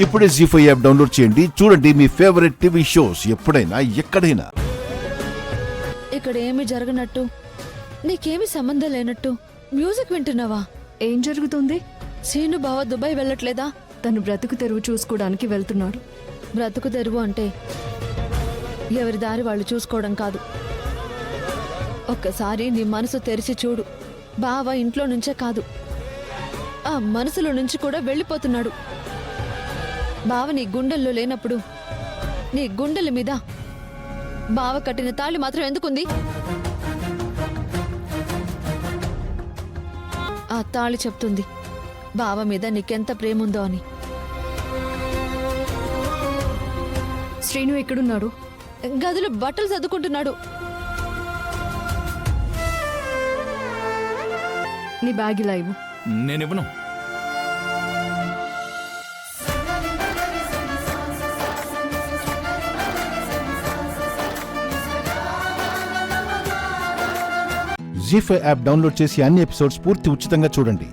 ఇప్పుడే జీ5 app download చేయండి. చూడండి మీ ఫేవరెట్ టీవీ షోస్ ఎప్పుడైనా ఎక్కడైనా. ఇక్కడ ఏమి జరగనట్టు, నీకేమి సంబంధం లేనట్టు మ్యూజిక్ వింటున్నావా? ఏం జరుగుతుంది? సీను బావ దుబాయ్ వెళ్ళట్లేదా? తను బ్రతుకు తెరువు చూసుకోవడానికి వెళ్తున్నాడు. బ్రతుకు తెరువు అంటే ఎవరి దారి వాళ్ళు చూసుకోవడం కాదు. ఒక్కసారి నీ మనసు తెరిచి చూడు. బావ ఇంట్లో నుంచే కాదు, ఆ మనసులో నుంచి కూడా వెళ్ళిపోతున్నాడు. బావ నీ గుండెల్లో లేనప్పుడు నీ గుండెల మీద బావ కట్టిన తాళి మాత్రం ఎందుకుంది? ఆ తాళి చెప్తుంది బావ మీద నీకెంత ప్రేముందో అని. శ్రీను ఎక్కడున్నాడు? గదిలో బట్టలు సర్దుకుంటున్నాడు. నీ బ్యాగ్ ఇలా ఇవ్వు. నేనివ్వను. జీ5 యాప్ డౌన్లోడ్ చేసి అన్ని ఎపిసోడ్స్ పూర్తి ఉచితంగా చూడండి.